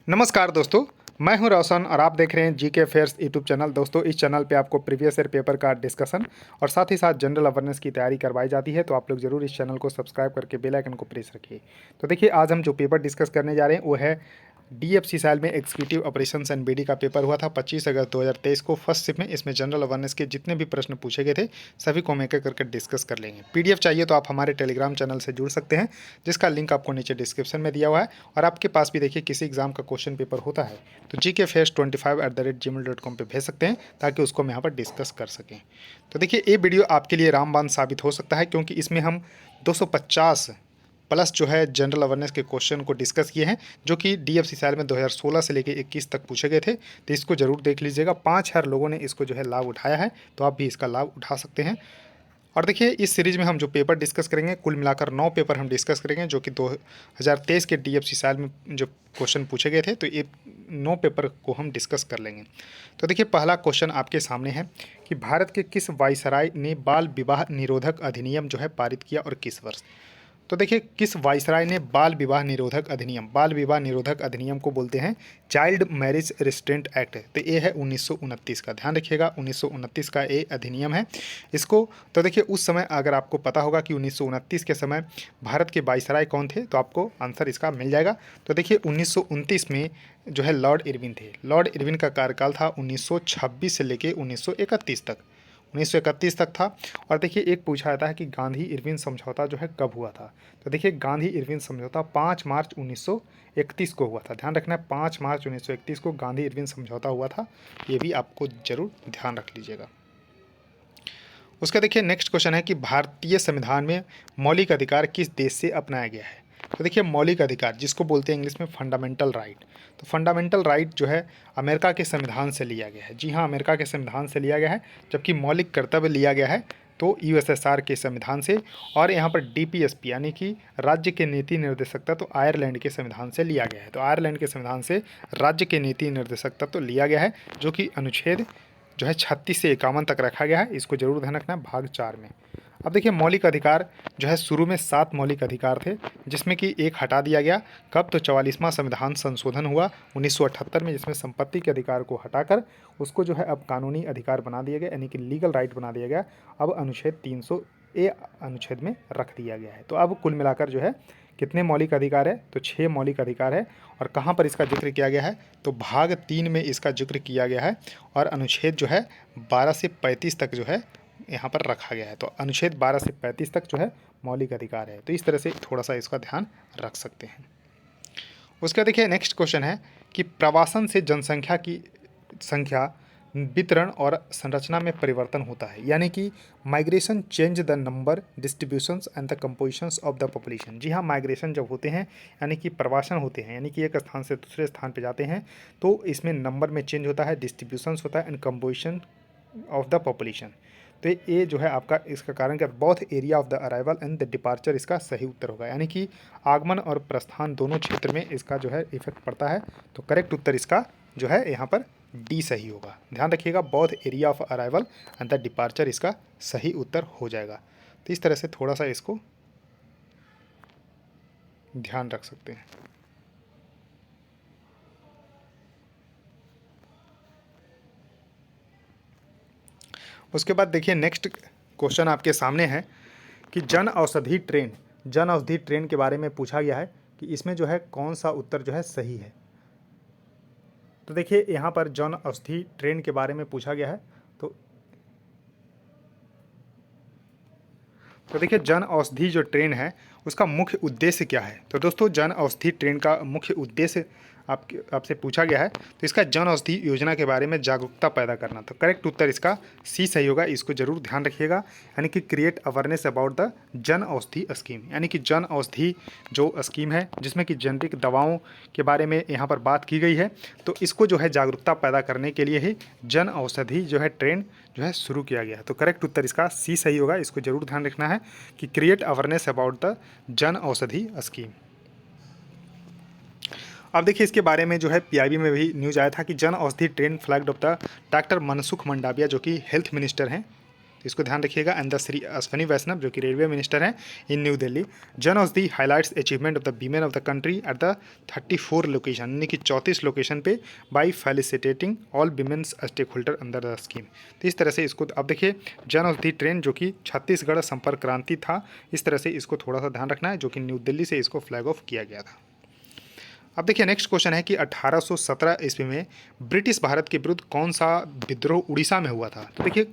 नमस्कार दोस्तों, मैं हूं रोशन और आप देख रहे हैं जीके फेयर्स यूट्यूब चैनल। दोस्तों, इस चैनल पे आपको प्रीवियस ईयर पेपर का डिस्कशन और साथ ही साथ जनरल अवेयरनेस की तैयारी करवाई जाती है। तो आप लोग जरूर इस चैनल को सब्सक्राइब करके बेल आइकन को प्रेस रखिए। तो देखिए, आज हम जो पेपर डिस्कस करने जा रहे हैं वो है डीएफसी साल में एग्जीक्यूटिव ऑपरेशंस एंड बीडी का पेपर हुआ था 25 अगस्त 2023 को फर्स्ट शिफ्ट में। इसमें जनरल अवेयरनेस के जितने भी प्रश्न पूछे गए थे सभी को हम एक एक करके डिस्कस कर लेंगे। पीडीएफ चाहिए तो आप हमारे टेलीग्राम चैनल से जुड़ सकते हैं, जिसका लिंक आपको नीचे डिस्क्रिप्शन में दिया हुआ है। और आपके पास भी देखिए किसी एग्जाम का क्वेश्चन पेपर होता है तो gkfairs25@gmail.com पे भेज सकते हैं, ताकि उसको हम यहाँ पर डिस्कस कर सकें। तो देखिए, ये वीडियो आपके लिए रामबाण साबित हो सकता है, क्योंकि इसमें हम 250 प्लस जो है जनरल अवेयरनेस के क्वेश्चन को डिस्कस किए हैं, जो कि डीएफसी साल में 2016 से लेकर 21 तक पूछे गए थे। तो इसको जरूर देख लीजिएगा। 5000 लोगों ने इसको जो है लाभ उठाया है, तो आप भी इसका लाभ उठा सकते हैं। और देखिए, इस सीरीज में हम जो पेपर डिस्कस करेंगे, कुल मिलाकर 9 पेपर हम डिस्कस करेंगे, जो कि 2023 के डीएफसी साल में जो क्वेश्चन पूछे गए थे, तो ये 9 पेपर को हम डिस्कस कर लेंगे। तो देखिए, पहला क्वेश्चन आपके सामने है कि भारत के किस वायसराय ने बाल विवाह निरोधक अधिनियम जो है पारित किया और किस वर्ष। तो देखिए, किस वायसराय ने बाल विवाह निरोधक अधिनियम को बोलते हैं चाइल्ड मैरिज रिस्ट्रेंट एक्ट। तो ये है 1929 का, ध्यान रखिएगा, 1929 का ये अधिनियम है। इसको तो देखिए, उस समय अगर आपको पता होगा कि 1929 के समय भारत के वायसराय कौन थे, तो आपको आंसर इसका मिल जाएगा। तो देखिए, 1929 में जो है लॉर्ड इरविन थे। लॉर्ड इरविन का कार्यकाल था 1926 से लेकर 1931 तक, 1931 तक था। और देखिए, एक पूछा जाता है कि गांधी इरविन समझौता जो है कब हुआ था। तो देखिए, गांधी इरविन समझौता 5 मार्च 1931 को हुआ था। ध्यान रखना है, 5 मार्च 1931 को गांधी इरविन समझौता हुआ था। ये भी आपको जरूर ध्यान रख लीजिएगा। उसका देखिए, नेक्स्ट क्वेश्चन है कि भारतीय संविधान में मौलिक अधिकार किस देश से अपनाया गया है। तो देखिए, मौलिक अधिकार जिसको बोलते हैं इंग्लिश में फंडामेंटल राइट, तो फंडामेंटल राइट जो है अमेरिका के संविधान से लिया गया है। जी हाँ, अमेरिका के संविधान से लिया गया है। जबकि मौलिक कर्तव्य लिया गया है तो यूएसएसआर के संविधान से। और यहाँ पर डीपीएसपी यानी कि राज्य के नीति निर्देशक तत्व तो आयरलैंड के संविधान से लिया गया है। तो आयरलैंड के संविधान से राज्य के नीति निर्देशक तत्व तो लिया गया है, जो कि अनुच्छेद जो है 36 से 51 तक रखा गया है। इसको जरूर ध्यान रखना है भाग 4 में। अब देखिए, मौलिक अधिकार जो है शुरू में 7 मौलिक अधिकार थे, जिसमें कि एक हटा दिया गया। कब? तो 44वां संविधान संशोधन हुआ 1978 में, जिसमें संपत्ति के अधिकार को हटाकर उसको जो है अब कानूनी अधिकार बना दिया गया, यानी कि लीगल राइट बना दिया गया। अब अनुच्छेद 300A अनुच्छेद में रख दिया गया है। तो अब कुल मिलाकर जो है कितने मौलिक अधिकार है? तो 6 मौलिक अधिकार है। और कहाँ पर इसका जिक्र किया गया है? तो भाग 3 में इसका जिक्र किया गया है। और अनुच्छेद जो है 12 से 35 तक जो है यहाँ पर रखा गया है। तो अनुच्छेद 12 से 35 तक जो है मौलिक अधिकार है। तो इस तरह से थोड़ा सा इसका ध्यान रख सकते हैं। उसका देखिए, नेक्स्ट क्वेश्चन है कि प्रवासन से जनसंख्या की संख्या, वितरण और संरचना में परिवर्तन होता है, यानी कि migration change the number, distributions and the compositions of the population. जी हाँ, माइग्रेशन जब होते हैं यानी कि प्रवासन होते हैं, यानी कि एक स्थान से दूसरे स्थान पर जाते हैं, तो इसमें नंबर में चेंज होता है, डिस्ट्रीब्यूशंस होता है and composition of the population. तो ये जो है आपका इसका कारण क्या? Both area of the arrival and the departure इसका सही उत्तर होगा, यानी कि आगमन और प्रस्थान दोनों क्षेत्र में इसका जो है इफेक्ट पड़ता है। तो करेक्ट उत्तर इसका जो है यहाँ पर डी सही होगा। ध्यान रखिएगा, both area of arrival and the departure इसका सही उत्तर हो जाएगा। तो इस तरह से थोड़ा सा इसको ध्यान रख सकते हैं। उसके बाद देखिए, नेक्स्ट क्वेश्चन आपके सामने है कि जन औषधि ट्रेन के बारे में पूछा गया है कि इसमें जो है कौन सा उत्तर जो है सही है। तो देखिए, यहाँ पर जन औषधि ट्रेन के बारे में पूछा गया है। तो देखिए, जन औषधि जो ट्रेन है उसका मुख्य उद्देश्य क्या है। तो दोस्तों, जन औषधि ट्रेन का मुख्य उद्देश्य आपसे पूछा गया है, तो इसका जन औषधि योजना के बारे में जागरूकता पैदा करना। तो करेक्ट उत्तर इसका सी सही होगा। इसको जरूर ध्यान रखिएगा, यानी कि create awareness about the Jan Aushadhi scheme, यानी कि जन औषधि जो स्कीम है जिसमें कि जेनेरिक दवाओं के बारे में यहाँ पर बात की गई है। तो इसको जो है जागरूकता पैदा करने के लिए ही जन औषधि जो है ट्रेन जो है शुरू किया गया है। तो करेक्ट उत्तर इसका सी सही होगा। इसको जरूर ध्यान रखना है कि create awareness about the Jan Aushadhi scheme. अब देखिए, इसके बारे में जो है पीआईबी में भी न्यूज़ आया था कि Jan Aushadhi train flagged of the doctor Mansukh Mandaviya, जो कि हेल्थ मिनिस्टर हैं, तो इसको ध्यान रखिएगा। एंड द श्री अश्विनी वैष्णव जो कि रेलवे मिनिस्टर हैं इन new Delhi. Jan Aushadhi highlights achievement of the women of the country at the 34 location, यानी कि 34 लोकेशन पे by facilitating all women's stake holder under the scheme. तो इस तरह से इसको अब देखिए, जन औषधि ट्रेन जो कि छत्तीसगढ़ संपर्क क्रांति था, इस तरह से इसको थोड़ा सा ध्यान रखना है, जो कि न्यू दिल्ली से इसको फ्लैग ऑफ किया गया था। अब देखिए नेक्स्ट क्वेश्चन है कि 1817 ईस्वी में ब्रिटिश भारत के विरुद्ध कौन सा विद्रोह उड़ीसा में हुआ था। तो देखिए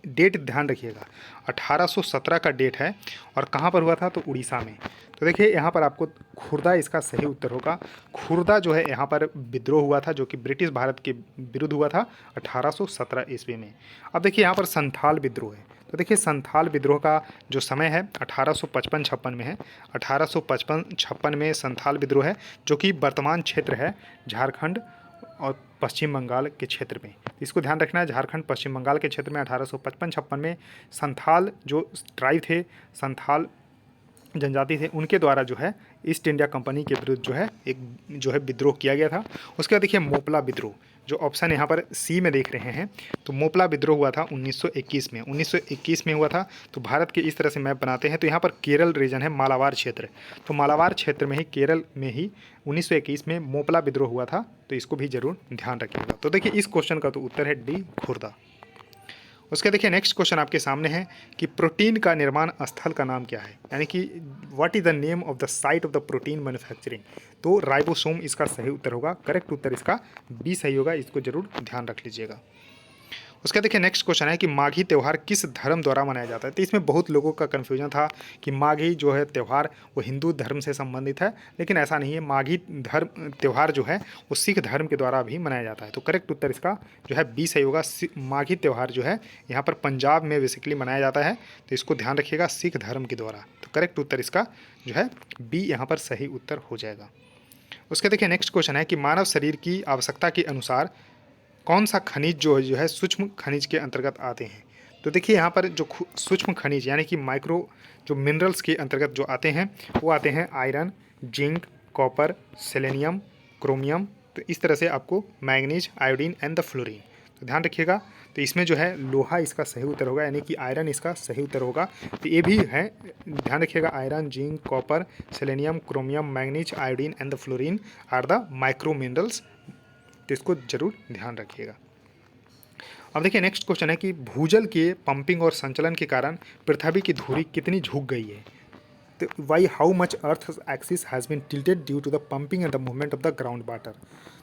डेट ध्यान रखिएगा, 1817 का डेट है और कहाँ पर हुआ था, तो उड़ीसा में। तो देखिए यहाँ पर आपको खुर्दा इसका सही उत्तर होगा। खुर्दा जो है यहाँ पर विद्रोह हुआ था, जो कि ब्रिटिश भारत के विरुद्ध हुआ था 1817 ईस्वी में। अब देखिए यहाँ पर संथाल विद्रोह है। तो देखिए संथाल विद्रोह का जो समय है 1855-56 में है। 1855-56 में संथाल विद्रोह है, जो कि वर्तमान क्षेत्र है झारखंड और पश्चिम बंगाल के क्षेत्र में। इसको ध्यान रखना है, झारखंड पश्चिम बंगाल के क्षेत्र में 1855-56 में संथाल जो ट्राइब थे, संथाल जनजाति थे, उनके द्वारा जो है ईस्ट इंडिया कंपनी के विरुद्ध जो है एक जो है विद्रोह किया गया था। उसके बाद देखिए मोपला विद्रोह, जो ऑप्शन यहाँ पर सी में देख रहे हैं, तो मोपला विद्रोह हुआ था 1921 में। 1921 में हुआ था। तो भारत के इस तरह से मैप बनाते हैं, तो यहाँ पर केरल रीजन है, मालाबार क्षेत्र। तो मालाबार क्षेत्र में ही, केरल में ही 1921 में मोपला विद्रोह हुआ था। तो इसको भी जरूर ध्यान रखिएगा। तो देखिए इस क्वेश्चन का तो उत्तर है डी, खुर्दा। उसके देखिए नेक्स्ट क्वेश्चन आपके सामने है कि प्रोटीन का निर्माण स्थल का नाम क्या है, यानी कि what is the name of the site of the protein manufacturing. तो राइबोसोम इसका सही उत्तर होगा। करेक्ट उत्तर इसका बी सही होगा, इसको जरूर ध्यान रख लीजिएगा। उसका देखिए नेक्स्ट क्वेश्चन है कि माघी त्यौहार किस धर्म द्वारा मनाया जाता है। तो इसमें बहुत लोगों का कन्फ्यूजन था कि माघी जो है त्यौहार वो हिंदू धर्म से संबंधित है, लेकिन ऐसा नहीं है। माघी धर्म त्यौहार जो है वो सिख धर्म के द्वारा भी मनाया जाता है। तो करेक्ट उत्तर इसका जो है बी सही होगा। माघी त्यौहार जो है यहाँ पर पंजाब में बेसिकली मनाया जाता है। तो इसको ध्यान रखिएगा, सिख धर्म के द्वारा। तो करेक्ट उत्तर इसका जो है बी यहाँ पर सही उत्तर हो जाएगा। उसके देखिए नेक्स्ट क्वेश्चन है कि मानव शरीर की आवश्यकता के अनुसार कौन सा खनिज जो है सूक्ष्म खनिज के अंतर्गत आते हैं। तो देखिए यहाँ पर जो सूक्ष्म खनिज यानी कि माइक्रो जो मिनरल्स के अंतर्गत जो आते हैं वो आते हैं iron, zinc, copper, selenium, chromium. तो इस तरह से आपको manganese, iodine and the fluorine. तो ध्यान रखिएगा। तो इसमें जो है लोहा इसका सही उत्तर होगा, यानी कि आयरन इसका सही उत्तर होगा। तो ये भी है, ध्यान रखिएगा, iron, zinc, copper, selenium, chromium, manganese, iodine and the fluorine are the micro minerals. तो इसको जरूर ध्यान रखिएगा। अब देखिए नेक्स्ट क्वेश्चन है कि भूजल के पंपिंग और संचलन के कारण पृथ्वी की धुरी कितनी झुक गई है। तो why how much earth axis has been tilted due to the pumping and the movement of the ground water.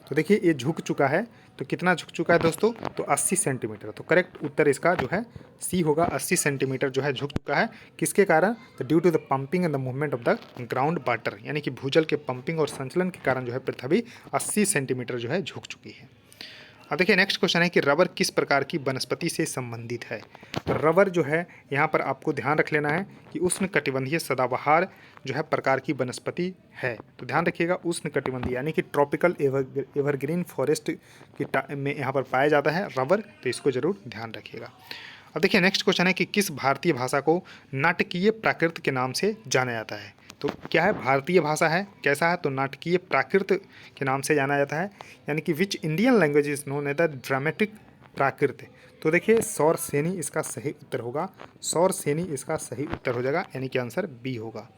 तो देखिए ये झुक चुका है। तो कितना झुक चुका है दोस्तों, तो 80 सेंटीमीटर। तो करेक्ट उत्तर इसका जो है सी होगा, 80 सेंटीमीटर जो है झुक चुका है। किसके कारण, तो due to the pumping and the movement of the ground water, यानी कि भूजल के पंपिंग और संचलन के कारण जो है पृथ्वी 80 सेंटीमीटर जो है झुक चुकी है। अब देखिए नेक्स्ट क्वेश्चन है कि रबर किस प्रकार की वनस्पति से संबंधित है। तो रबर जो है यहाँ पर आपको ध्यान रख लेना है कि उष्णकटिबंधीय सदाबहार जो है प्रकार की वनस्पति है। तो ध्यान रखिएगा, उष्णकटिबंधीय यानी कि ट्रॉपिकल एवरग्रीन फॉरेस्ट की में यहाँ पर पाया जाता है रबर। तो इसको जरूर ध्यान रखिएगा। अब देखिए नेक्स्ट क्वेश्चन है कि किस भारतीय भाषा को नाटकीय प्राकृत के नाम से जाना जाता है। तो क्या है, भारतीय भाषा है, कैसा है, तो नाटकीय प्राकृत के नाम से जाना जाता है, यानी कि which Indian language is known as the dramatic Prakrit. तो देखिए सौर सेनी इसका सही उत्तर होगा, सौर सेनी इसका सही उत्तर हो जाएगा, यानी कि आंसर बी होगा।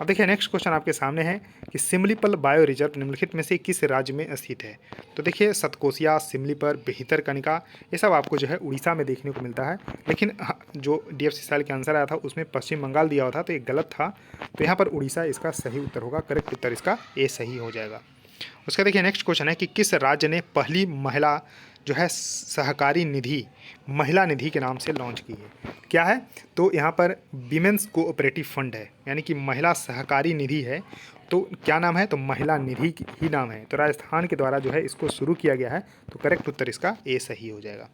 अब देखिए नेक्स्ट क्वेश्चन आपके सामने है कि सिमलीपल बायो रिजर्व निम्नलिखित में से किस राज्य में स्थित है। तो देखिए सतकोसिया, सिमलीपल, बेहितरकनिका, ये सब आपको जो है उड़ीसा में देखने को मिलता है, लेकिन जो DFC साल के आंसर आया था उसमें पश्चिम बंगाल दिया हुआ था, तो ये गलत था। तो यहाँ पर उड़ीसा इसका सही उत्तर होगा। करेक्ट उत्तर इसका ए सही हो जाएगा। उसका देखिए नेक्स्ट क्वेश्चन है कि किस राज्य ने पहली महिला जो है सहकारी निधि, महिला निधि के नाम से लॉन्च की है। क्या है, तो यहाँ पर विमेंस कोऑपरेटिव फंड है, यानी कि महिला सहकारी निधि है। तो क्या नाम है, तो महिला निधि ही नाम है। तो राजस्थान के द्वारा जो है इसको शुरू किया गया है। तो करेक्ट उत्तर इसका ए सही हो जाएगा।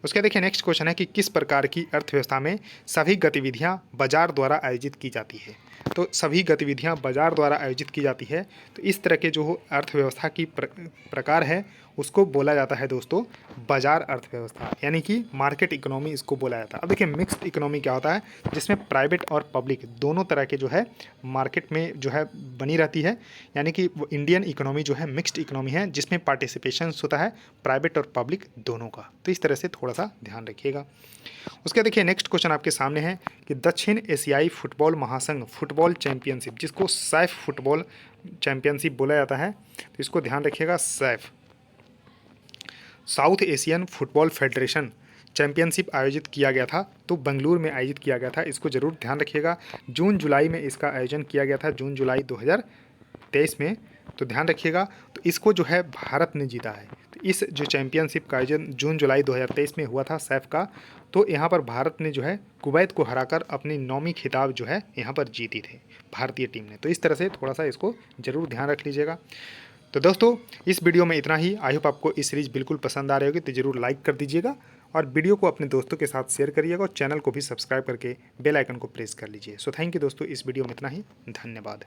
उसके देखिए नेक्स्ट क्वेश्चन है कि किस प्रकार की अर्थव्यवस्था में सभी गतिविधियां बाजार द्वारा आयोजित की जाती है। तो सभी गतिविधियां बाजार द्वारा आयोजित की जाती है। तो इस तरह के जो अर्थव्यवस्था की प्रकार है उसको बोला जाता है दोस्तों बाजार अर्थव्यवस्था, यानी कि मार्केट इकोनॉमी इसको बोला जाता है। अब देखिए मिक्स्ड इकोनॉमी क्या होता है, जिसमें प्राइवेट और पब्लिक दोनों तरह के जो है मार्केट में जो है बनी रहती है, यानी कि वो इंडियन इकोनॉमी जो है मिक्स्ड इकोनॉमी है, जिसमें पार्टिसिपेशन होता है प्राइवेट और पब्लिक दोनों का। तो इस तरह से थोड़ा सा ध्यान रखिएगा। उसके देखिए नेक्स्ट क्वेश्चन आपके सामने है कि दक्षिण एशियाई फुटबॉल महासंघ फुटबॉल चैंपियनशिप, जिसको सैफ फुटबॉल चैंपियनशिप बोला जाता है, तो इसको ध्यान रखिएगा Saif, south Asian football federation championship आयोजित किया गया था, तो बेंगलुरु में आयोजित किया गया था। इसको जरूर ध्यान रखिएगा। जून जुलाई में इसका आयोजन किया गया था, जून जुलाई 2023 में, तो ध्यान रखिएगा। तो इसको जो है भारत ने जीता है। तो इस जो चैंपियनशिप का आयोजन जून जुलाई 2023 में हुआ था सैफ का, तो यहाँ पर भारत ने जो है कुवैत को हराकर अपनी 9वीं खिताब जो है यहाँ पर जीती थी भारतीय टीम ने। तो इस तरह से थोड़ा सा इसको जरूर ध्यान रख लीजिएगा। तो दोस्तों इस वीडियो में इतना ही। आई होप आपको इस सीरीज़ बिल्कुल पसंद आ रही होगी, तो ज़रूर लाइक कर दीजिएगा और वीडियो को अपने दोस्तों के साथ शेयर करिएगा और चैनल को भी सब्सक्राइब करके बेल आइकन को प्रेस कर लीजिए। सो थैंक यू दोस्तों, इस वीडियो में इतना ही। धन्यवाद।